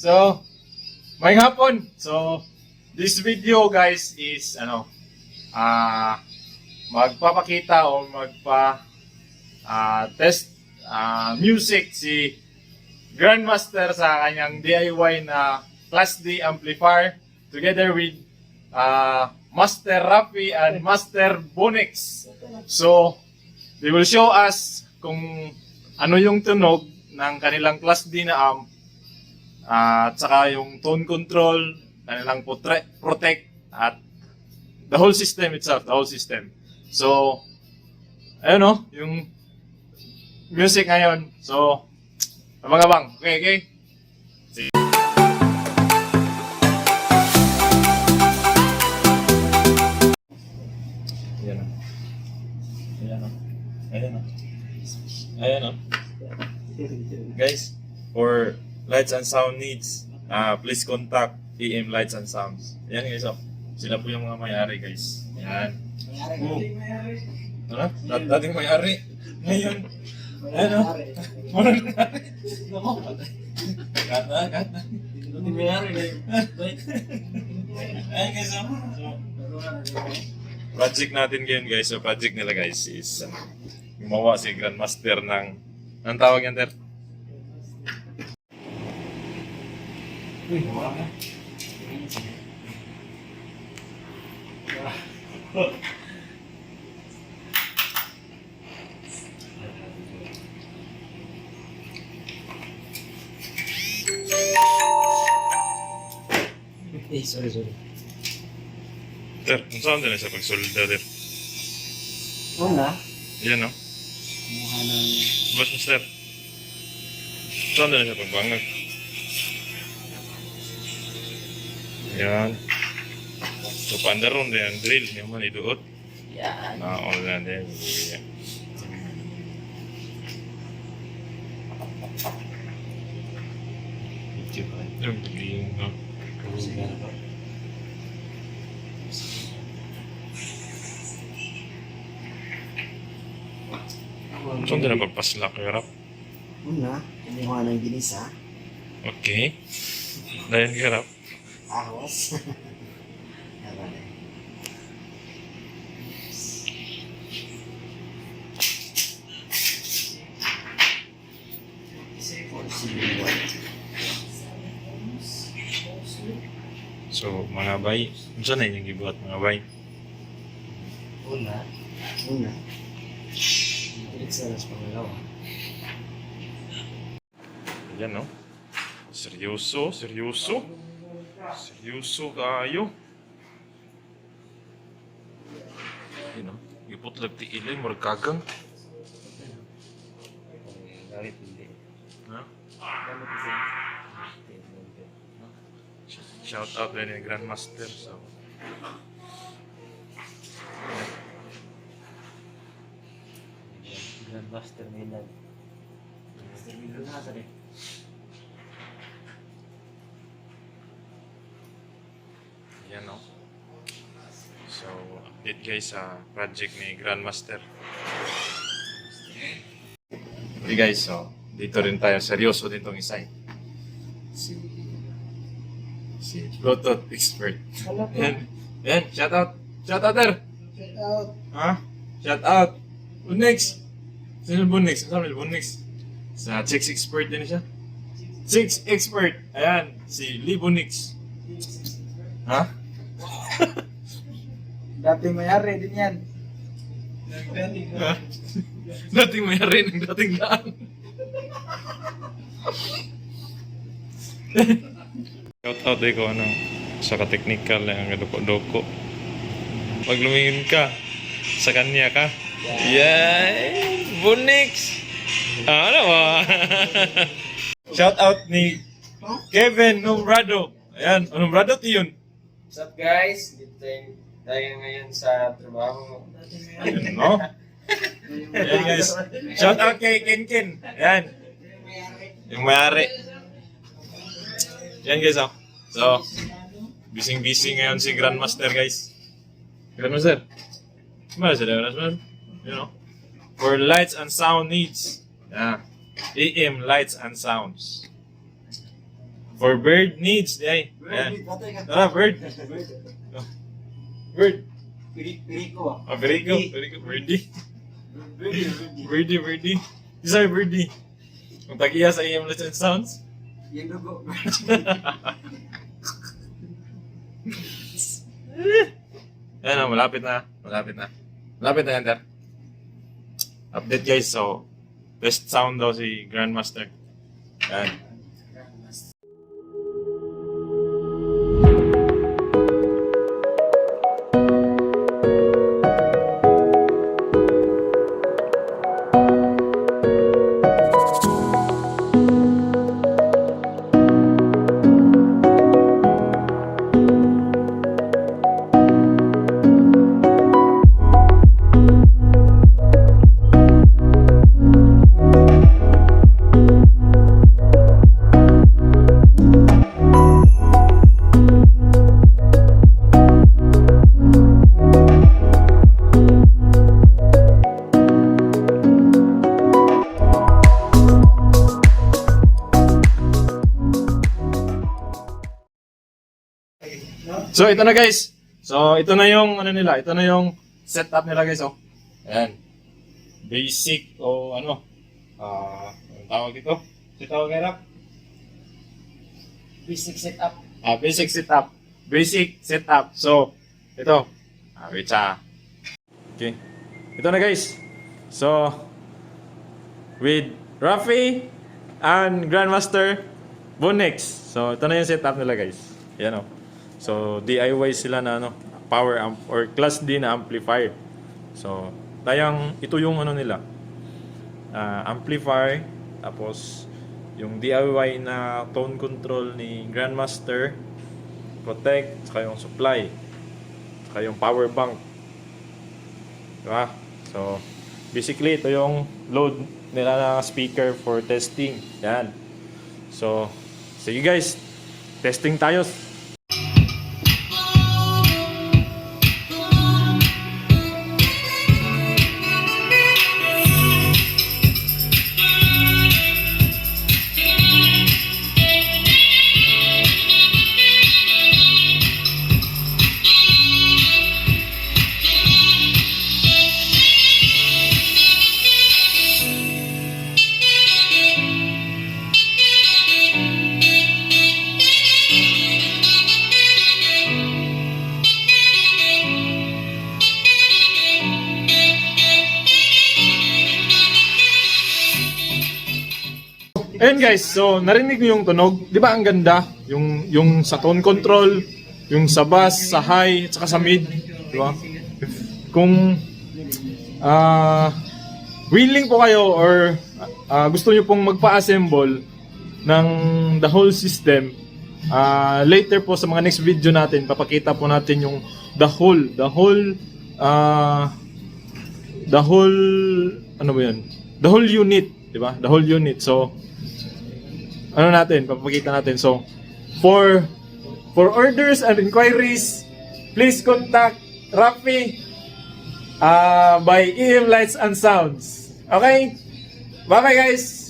So, may hapon. So, this video guys is magpapakita o test music si Grandmaster sa kanyang DIY na Class D amplifier together with Master Rafi and Master Bonix. So, they will show us kung ano yung tunog ng kanilang Class D na amp at saka yung tone control, kanilang protect at the whole system itself, the whole system. So, ayun o, yung music ngayon. So, abang-abang. Okay, okay? See. Ayan o. Ayan o. Ayan o. Ayan o. Guys, for lights and sound needs, please contact EM Lights and Sounds. Ayan guys, oh. Sila po yung mga may-ari guys. Ayan. Ano? Dating may-ari. Ngayon. Ayan o. Kata. Dating may-ari. Ayan guys, oh. Project natin ngayon guys. So project nila guys is gumawa si Grandmaster ng anong tawag yan, Ter? Uy, wala ka. Sorry. Ter, kung saan din sa pagsulda, Ter? Una, Yan, no? kumuha ng... Boss, Master. Saan din sa pagbangag? Yan. So, pandaron din ang drill. Yung man iduot. Yan. All na din. Yan. Yung biging, no? Saan din na pagpaslak, Rap? Una, kumuha ng ginisa. Okay. Dayan ka, Rap. Ahos. So, mga bay, saan na yung gibuhat mga bay? Una. Sa pangalawa. Ayan, no? Seryoso kayo. Ayan, no? Iputlag ti ilay, maragagang. Gamit hindi. Ha? Gamit hindi. Shout out din yung Grandmaster. So, Grandmaster Milan. Master Milan na rin. ayan, no? So, update guys sa project ni Grandmaster. Okay guys, so, dito rin tayo. Seryoso din tong isa. Si Bluetooth expert. Yan, shout out. Shout out there. Shout out. Ha? Shout out. Bonix. Sino Bonix? Saan may Bonix? Sa Chicks expert din siya. Chicks expert. Ayan, si Lee Bonix. Ha? Dating mayari din yan. Ha? Dating mayari ng dating daan. Shout out ko sa ka-technical ang doko-doko. Pag lumingin ka, sa kanya ka. Yay! Bonix! Ano ba? Shout out ni Kevin Nombrado. Ayan, Nombrado to yun. What's up guys? Dito tayo ngayon sa trabaho. Ayan, no? Ayan guys. Shout out kay Ken. Ayan. Yung mayari. Ayan guys, oh. So, busy ngayon si Grandmaster guys. Grandmaster? Ano sila, Grandmaster? You know? For lights and sound needs. Yeah. AM Lights and Sounds. For bird needs. Ay. Ayan. Tara, bird. Bird. Perico. Ah, Perico. Birdie. Birdie. Isa yung birdie. Kung tagiya sa iyong listen sounds. Yung dugo. Ayan, malapit na. Malapit na yan, der. Update guys, so best sound daw si Grandmaster. Ayan. So ito na guys. So ito na yung ano nila, ito na yung setup nila guys, oh. Ayan. Basic o ano? Anong tawag dito? Ito tawag nila? Basic setup. Basic setup. Basic setup. So ito. Wait sa. Okay. Ito na guys. So with Rafi and Grandmaster Bonex. So ito na yung setup nila guys. Yan, oh. So, DIY sila na ano, power amp or class D na amplifier. So, ito yung ano nila. Amplifier, tapos yung DIY na tone control ni Grandmaster, protect, saka yung supply, saka yung power bank. Diba? So, basically, ito yung load nila na speaker for testing. Yan. So, sige guys, testing tayo. Ayun guys, so narinig niyo yung tunog, 'di ba ang ganda? Yung sa tone control, yung sa bass, sa high, at saka sa mid, 'di ba? Kung willing po kayo or gusto niyo pong magpa-assemble ng the whole system, later po sa mga next video natin, papakita po natin yung the whole ano ba 'yun? The whole unit, 'di ba? The whole unit. So papakita natin. So, for orders and inquiries, please contact Rafi by EM Lights and Sounds. Okay? Bye-bye guys!